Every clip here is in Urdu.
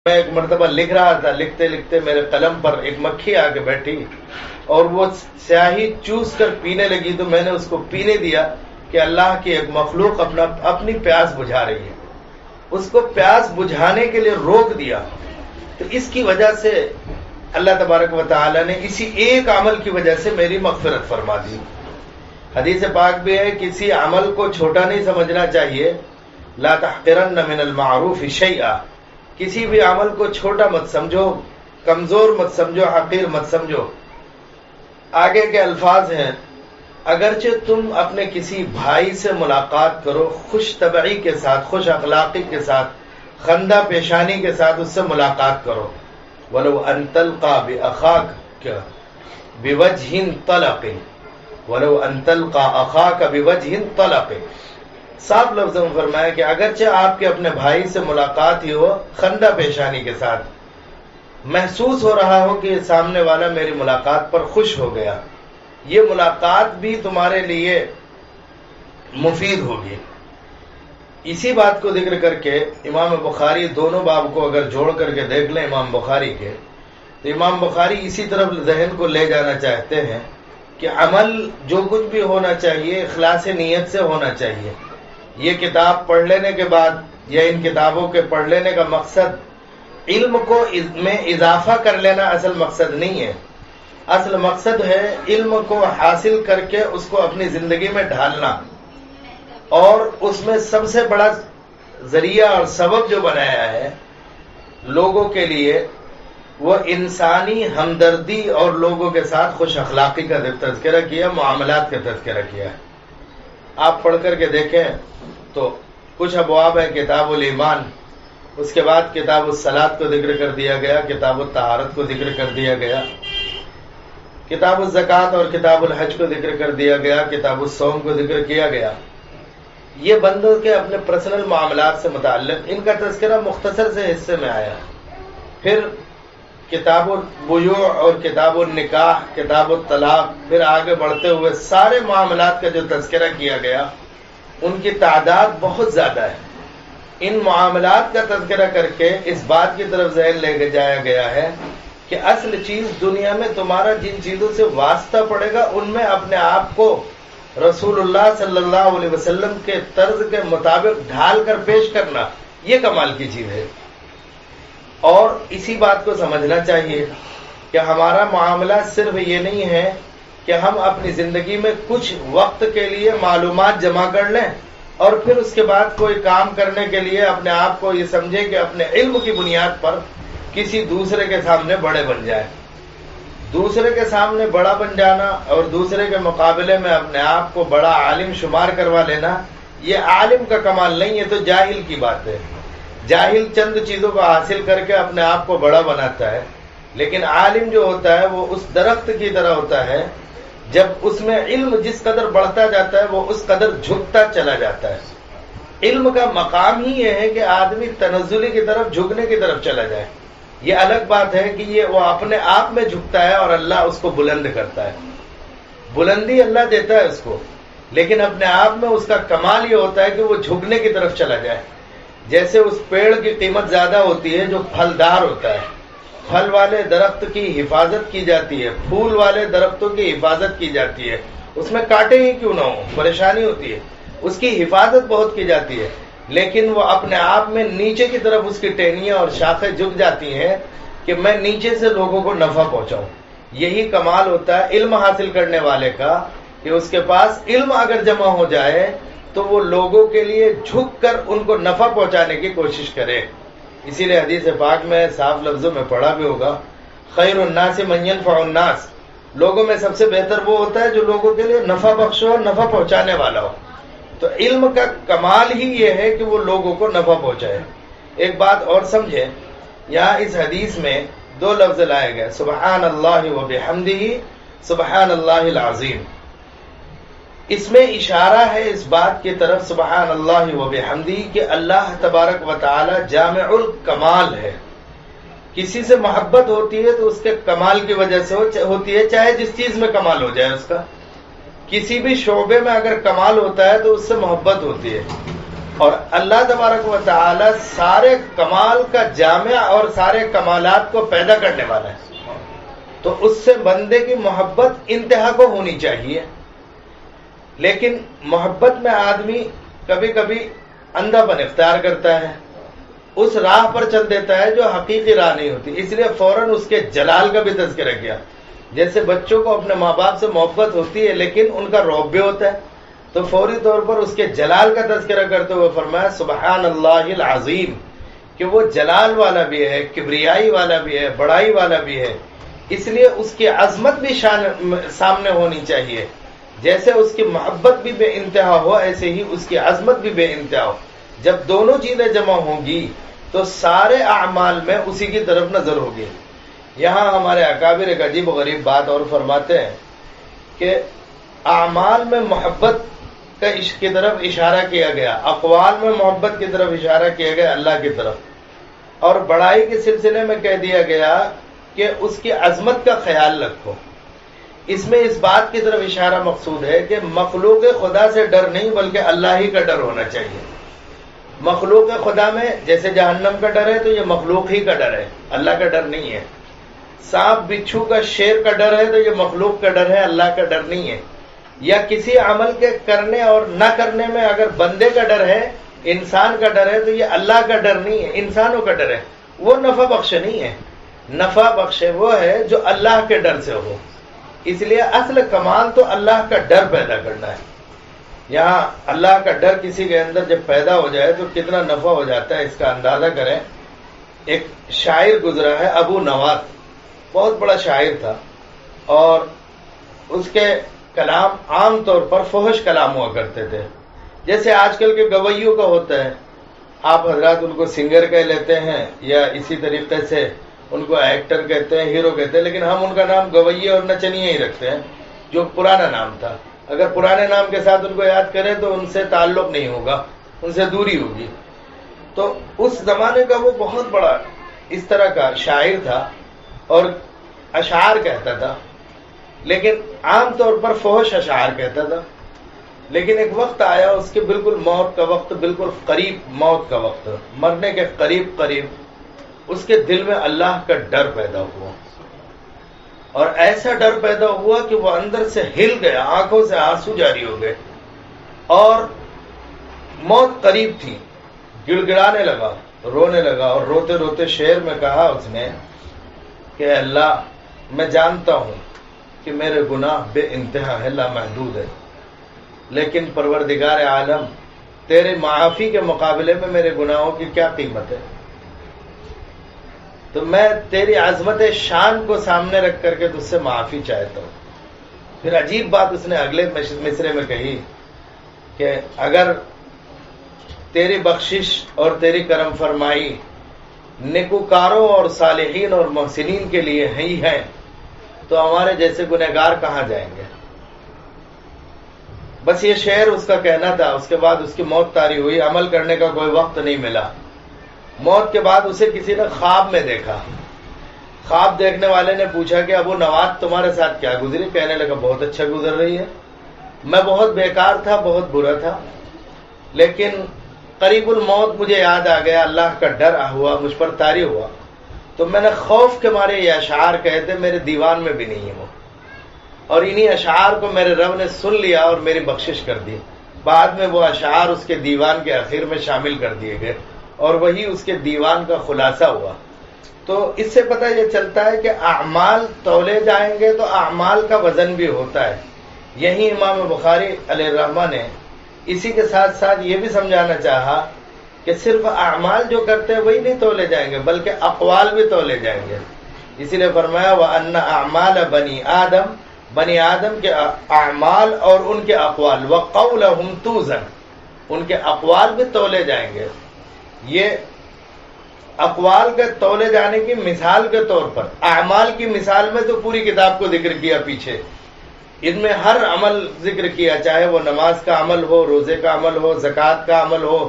میں ایک مرتبہ لکھ رہا تھا، لکھتے لکھتے میرے قلم پر ایک مکھی آ کے بیٹھی اور وہ سیاہی چوس کر پینے لگی، تو میں نے اس کو پینے دیا کہ اللہ کی ایک مخلوق اپنی پیاس بجھا رہی ہے، اس کو پیاس بجھانے کے لیے روک دیا۔ تو اس کی وجہ سے اللہ تبارک و تعالی نے اسی ایک عمل کی وجہ سے میری مغفرت فرما دی۔ حدیث پاک بھی ہے، کسی عمل کو چھوٹا نہیں سمجھنا چاہیے، لا تحقرن من المعروف شیئا، کسی بھی عمل کو چھوٹا مت سمجھو، کمزور مت سمجھو، حقیر مت سمجھو۔ آگے کے الفاظ ہیں، اگرچہ تم اپنے کسی بھائی سے ملاقات کرو خوش طبعی کے ساتھ، خوش اخلاقی کے ساتھ، خندہ پیشانی کے ساتھ اس سے ملاقات کرو، وَلَوْ أَن تَلْقَى بِأَخَاكَ بِوَجْهٍ طَلَقٍ، وَلَوْ أَن تَلْقَى أَخَاكَ بِوَجْهٍ طَلَقٍ۔ صاف لفظوں میں فرمایا کہ اگرچہ آپ کے اپنے بھائی سے ملاقات ہی ہو خندہ پیشانی کے ساتھ، محسوس ہو رہا ہو کہ سامنے والا میری ملاقات پر خوش ہو گیا، یہ ملاقات بھی تمہارے لیے مفید ہوگی۔ اسی بات کو ذکر کر کے امام بخاری دونوں باب کو اگر جوڑ کر کے دیکھ لیں امام بخاری کے، تو امام بخاری اسی طرف ذہن کو لے جانا چاہتے ہیں کہ عمل جو کچھ بھی ہونا چاہیے اخلاص نیت سے ہونا چاہیے۔ یہ کتاب پڑھ لینے کے بعد یا ان کتابوں کے پڑھ لینے کا مقصد علم کو میں اضافہ کر لینا اصل مقصد نہیں ہے، اصل مقصد ہے علم کو حاصل کر کے اس کو اپنی زندگی میں ڈھالنا، اور اس میں سب سے بڑا ذریعہ اور سبب جو بنایا ہے لوگوں کے لیے وہ انسانی ہمدردی اور لوگوں کے ساتھ خوش اخلاقی کا تذکرہ کیا، معاملات کا تذکرہ کیا ہے۔ آپ پڑھ کر کے دیکھیں تو کچھ ابواب ہے، کتاب الایمان، اس کے بعد کتاب الصلاۃ کو ذکر کر دیا گیا، کتاب الطہارت کو ذکر کر دیا گیا، کتاب الزکوٰۃ اور کتاب الحج کو ذکر کر دیا گیا، کتاب الصوم کو ذکر کیا گیا۔ یہ بندوں کے اپنے پرسنل معاملات سے متعلق ان کا تذکرہ مختصر سے حصے میں آیا۔ پھر کتاب البیوع اور کتاب النکاح، کتاب الطلاق، پھر آگے بڑھتے ہوئے سارے معاملات کا جو تذکرہ کیا گیا ان کی تعداد بہت زیادہ ہے۔ ان معاملات کا تذکرہ کر کے اس بات کی طرف ذہن لے کے جایا گیا ہے کہ اصل چیز دنیا میں تمہارا جن چیزوں سے واسطہ پڑے گا ان میں اپنے آپ کو رسول اللہ صلی اللہ علیہ وسلم کے طرز کے مطابق ڈھال کر پیش کرنا، یہ کمال کی چیز ہے۔ اور اسی بات کو سمجھنا چاہیے کہ ہمارا معاملہ صرف یہ نہیں ہے کہ ہم اپنی زندگی میں کچھ وقت کے لیے معلومات جمع کر لیں اور پھر اس کے بعد کوئی کام کرنے کے لیے اپنے آپ کو یہ سمجھے کہ اپنے علم کی بنیاد پر کسی دوسرے کے سامنے بڑے بن جائیں۔ دوسرے کے سامنے بڑا بن جانا اور دوسرے کے مقابلے میں اپنے آپ کو بڑا عالم شمار کروا لینا، یہ عالم کا کمال نہیں ہے، تو جاہل کی بات ہے۔ جاہل چند چیزوں کو حاصل کر کے اپنے آپ کو بڑا بناتا ہے، لیکن عالم جو ہوتا ہے وہ اس درخت کی طرح ہوتا ہے، جب اس میں علم جس قدر بڑھتا جاتا ہے وہ اس قدر جھکتا چلا جاتا ہے۔ علم کا مقام ہی یہ ہے کہ آدمی تنزلی کی طرف، جھکنے کی طرف چلا جائے۔ یہ الگ بات ہے کہ وہ اپنے آپ میں جھکتا ہے اور اللہ اس کو بلند کرتا ہے، بلندی اللہ دیتا ہے اس کو، لیکن اپنے آپ میں اس کا کمال یہ ہوتا ہے کہ وہ جھکنے کی طرف چلا جائے۔ جیسے اس پیڑ کی قیمت زیادہ ہوتی ہے جو پھلدار ہوتا ہے، پھل والے درخت کی حفاظت کی جاتی ہے، پھول والے درختوں کی حفاظت کی جاتی ہے، اس میں کانٹے ہی کیوں نہ ہو، پریشانی ہوتی ہے، اس کی حفاظت بہت کی جاتی ہے، لیکن وہ اپنے آپ میں نیچے کی طرف اس کی ٹہنیاں اور شاخیں جھک جاتی ہیں کہ میں نیچے سے لوگوں کو نفع پہنچاؤں۔ یہی کمال ہوتا ہے علم حاصل کرنے والے کا کہ اس کے پاس علم اگر جمع ہو جائے تو وہ لوگوں کے لیے جھک کر ان کو نفع پہنچانے کی کوشش کرے۔ اسی لیے حدیث پاک میں صاف لفظوں میں پڑھا بھی ہوگا، خیر الناس من ينفع الناس، لوگوں میں سب سے بہتر وہ ہوتا ہے جو لوگوں کے لیے نفع بخش ہو، نفع پہنچانے والا ہو۔ تو علم کا کمال ہی یہ ہے کہ وہ لوگوں کو نفع پہنچائے۔ ایک بات اور سمجھیں، یہاں اس حدیث میں دو لفظ لائے گئے، سبحان اللہ و بحمدہ، سبحان اللہ العظیم۔ اس میں اشارہ ہے اس بات کی طرف سبحان اللہ و بحمدہ کہ اللہ تبارک و تعالی جامع الکمال ہے۔ کسی سے محبت ہوتی ہے تو اس کے کمال کی وجہ سے ہوتی ہے، چاہے جس چیز میں کمال ہو جائے اس کا۔ کسی بھی شعبے میں اگر کمال ہوتا ہے تو اس سے محبت ہوتی ہے، اور اللہ تبارک و تعالی سارے کمال کا جامع اور سارے کمالات کو پیدا کرنے والا ہے، تو اس سے بندے کی محبت انتہا کو ہونی چاہیے. لیکن محبت میں آدمی کبھی کبھی اندھا پن اختیار کرتا ہے، اس راہ پر چل دیتا ہے جو حقیقی راہ نہیں ہوتی، اس لیے فوراً اس کے جلال کا بھی تذکرہ کیا. جیسے بچوں کو اپنے ماں باپ سے محبت ہوتی ہے لیکن ان کا رعب بھی ہوتا ہے، تو فوری طور پر اس کے جلال کا تذکرہ کرتے ہوئے فرمایا سبحان اللہ العظیم، کہ وہ جلال والا بھی ہے، کبریائی والا بھی ہے، بڑائی والا بھی ہے. اس لیے اس کی عظمت بھی سامنے ہونی چاہیے. جیسے اس کی محبت بھی بے انتہا ہو ایسے ہی اس کی عظمت بھی بے انتہا ہو. جب دونوں چیزیں جمع ہوں گی تو سارے اعمال میں اسی کی طرف نظر ہوگی. یہاں ہمارے اکابر ایک عجیب و غریب بات اور فرماتے ہیں کہ اعمال میں محبت کی طرف اشارہ کیا گیا، اقوال میں محبت کی طرف اشارہ کیا گیا اللہ کی طرف، اور بڑائی کے سلسلے میں کہہ دیا گیا کہ اس کی عظمت کا خیال رکھو. اس میں اس بات کی طرف اشارہ مقصود ہے کہ مخلوق خدا سے ڈر نہیں بلکہ اللہ ہی کا ڈر ہونا چاہیے. مخلوق خدا میں جیسے جہنم کا ڈر ہے تو یہ مخلوق ہی کا ڈر ہے، اللہ کا ڈر نہیں ہے. سانپ بچھو کا شیر کا ڈر ہے تو یہ مخلوق کا ڈر ہے، اللہ کا ڈر نہیں ہے. یا کسی عمل کے کرنے اور نہ کرنے میں اگر بندے کا ڈر ہے، انسان کا ڈر ہے، تو یہ اللہ کا ڈر نہیں ہے، انسانوں کا ڈر ہے. وہ نفع بخش نہیں ہے، نفع بخش وہ ہے جو اللہ کے ڈر سے ہو. اس لیے اصل کمال تو اللہ کا ڈر پیدا کرنا ہے. یہاں اللہ کا ڈر کسی کے اندر جب پیدا ہو جائے تو کتنا نفع ہو جاتا ہے اس کا اندازہ کریں. ایک شاعر گزرا ہے ابو نواس، بہت بڑا شاعر تھا، اور اس کے کلام عام طور پر فحش کلام ہوا کرتے تھے، جیسے آج کل کے گویوں کا ہوتا ہے. آپ حضرات ان کو سنگر کہہ لیتے ہیں یا اسی طریقے سے ان کو ایکٹر کہتے ہیں، ہیرو کہتے ہیں، لیکن ہم ان کا نام گویے اور نچنیے ہی رکھتے ہیں جو پرانا نام تھا. اگر پرانے نام کے ساتھ ان کو یاد کریں تو ان سے تعلق نہیں ہوگا، ان سے دوری ہوگی. تو اس زمانے کا وہ بہت بڑا اس طرح کا شاعر تھا اور اشعار کہتا تھا، لیکن عام طور پر فحش اشعار کہتا تھا. لیکن ایک وقت آیا اس کے بالکل موت کا وقت، بالکل قریب موت کا وقت، مرنے کے قریب اس کے دل میں اللہ کا ڈر پیدا ہوا، اور ایسا ڈر پیدا ہوا کہ وہ اندر سے ہل گیا، آنکھوں سے آنسو جاری ہو گئے، اور موت قریب تھی. گڑ گڑانے لگا، رونے لگا، اور روتے روتے شعر میں کہا اس نے کہ اللہ میں جانتا ہوں کہ میرے گناہ بے انتہا ہے، لامحدود ہے، لیکن پروردگار عالم تیرے معافی کے مقابلے میں میرے گناہوں کی کیا قیمت ہے. تو میں تیری عظمت شان کو سامنے رکھ کر کے تجھ سے معافی چاہتا ہوں. پھر عجیب بات اس نے اگلے مصرے میں کہی کہ اگر تیری بخشش اور تیری کرم فرمائی نیکوکاروں اور صالحین اور محسنین کے لیے ہی ہے تو ہمارے جیسے گنہگار کہاں جائیں گے. بس یہ شعر اس کا کہنا تھا. اس کے بعد اس کی موت طاری ہوئی، عمل کرنے کا کوئی وقت نہیں ملا. موت کے بعد اسے کسی نے خواب میں دیکھا. خواب دیکھنے والے نے پوچھا کہ ابو نواس تمہارے ساتھ کیا گزری؟ کہنے لگا بہت اچھا گزر رہی ہے، میں بہت بیکار تھا، بہت برا تھا، لیکن قریب الموت مجھے یاد آ گیا، اللہ کا ڈر ہوا، مجھ پر طاری ہوا، تو میں نے خوف کے مارے یہ اشعار کہتے، میرے دیوان میں بھی نہیں ہے وہ، اور انہی اشعار کو میرے رب نے سن لیا اور میری بخشش کر دی. بعد میں وہ اشعار اس کے دیوان کے اخیر میں شامل کر دیے گئے اور وہی اس کے دیوان کا خلاصہ ہوا. تو اس سے پتہ یہ چلتا ہے کہ اعمال تولے جائیں گے تو اعمال کا وزن بھی ہوتا ہے. یہی امام بخاری علیہ الرحمہ نے اسی کے ساتھ ساتھ یہ بھی سمجھانا چاہا کہ صرف اعمال جو کرتے ہیں وہی نہیں تولے جائیں گے بلکہ اقوال بھی تولے جائیں گے. اسی لیے فرمایا وَأَنَّ أَعْمَالَ بَنِي آدم، بنی آدم کے اعمال اور ان کے اقوال وَقَوْلَهُمْ تُوزَنْ، ان کے اقوال بھی تولے جائیں گے. یہ اقوال کے تولے جانے کی مثال کے طور پر، اعمال کی مثال میں تو پوری کتاب کو ذکر کیا پیچھے، ان میں ہر عمل ذکر کیا، چاہے وہ نماز کا عمل ہو، روزے کا عمل ہو، زکوٰۃ کا عمل ہو،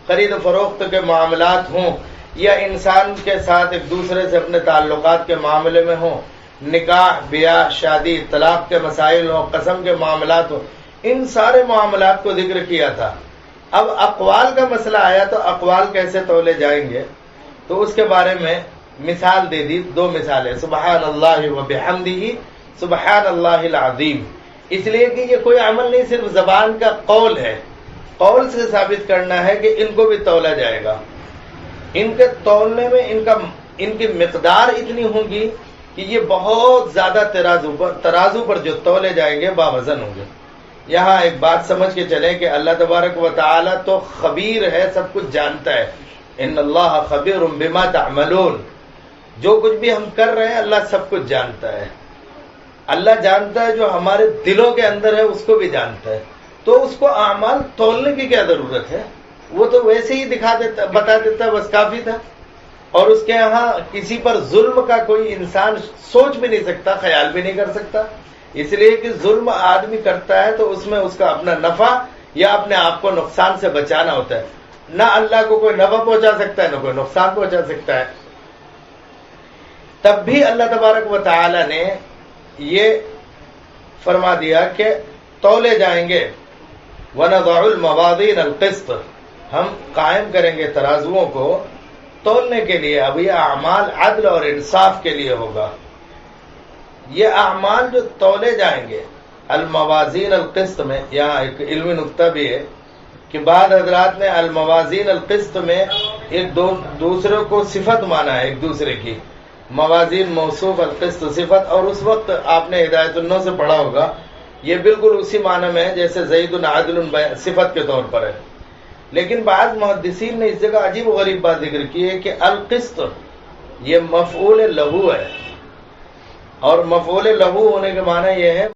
خرید و فروخت کے معاملات ہوں، یا انسان کے ساتھ ایک دوسرے سے اپنے تعلقات کے معاملے میں ہوں، نکاح، بیاہ، شادی، طلاق کے مسائل ہوں، قسم کے معاملات ہوں، ان سارے معاملات کو ذکر کیا تھا. اب اقوال کا مسئلہ آیا تو اقوال کیسے تولے جائیں گے، تو اس کے بارے میں مثال دے دی، 2 مثالیں، سبحان اللہ و بحمدہ سبحان اللہ العظیم، اس لیے کہ یہ کوئی عمل نہیں، صرف زبان کا قول ہے، قول سے ثابت کرنا ہے کہ ان کو بھی تولا جائے گا۔ ان کے تولنے میں ان کی مقدار اتنی ہوگی کہ یہ بہت زیادہ ترازو پر جو تولے جائیں گے باوزن ہوں گے۔ یہاں ایک بات سمجھ کے چلیں کہ اللہ تبارک و تعالی تو خبیر ہے، سب کچھ جانتا ہے، ان اللہ خبیر بما تعملون، جو کچھ بھی ہم کر رہے ہیں اللہ سب کچھ جانتا ہے۔ اللہ جانتا ہے جو ہمارے دلوں کے اندر ہے اس کو بھی جانتا ہے، تو اس کو اعمال تولنے کی کیا ضرورت ہے، وہ تو ویسے ہی بتا دیتا بس کافی تھا۔ اور اس کے یہاں کسی پر ظلم کا کوئی انسان سوچ بھی نہیں سکتا، خیال بھی نہیں کر سکتا، اس لیے کہ ظلم آدمی کرتا ہے تو اس میں اس کا اپنا نفع یا اپنے آپ کو نقصان سے بچانا ہوتا ہے، نہ اللہ کو کوئی نفع پہنچا سکتا ہے نہ کوئی نقصان پہنچا سکتا ہے۔ تب بھی اللہ تبارک و تعالی نے یہ فرما دیا کہ تولے جائیں گے، وَنَضَعُ الْمَوَازِينَ الْقِسْطَ، ہم قائم کریں گے ترازوؤں کو تولنے کے لیے۔ اب یہ اعمال عدل اور انصاف کے لیے ہوگا، یہ اعمال جو تولے جائیں گے الموازین القسط میں۔ یہاں ایک علمی نقطہ بھی ہے کہ بعض حضرات نے الموازین القسط میں ایک دوسرے کو صفت مانا ہے، ایک دوسرے کی، موازین موصوف القسط صفت، اور اس وقت آپ نے ہدایت النو سے پڑھا ہوگا یہ بالکل اسی معنی میں ہے جیسے زید عادل صفت کے طور پر ہے۔ لیکن بعض محدثین نے اس جگہ عجیب و غریب بات ذکر کی ہے کہ القسط یہ مفعول لہو ہے، اور مفعول لہو ہونے کے معنی یہ ہے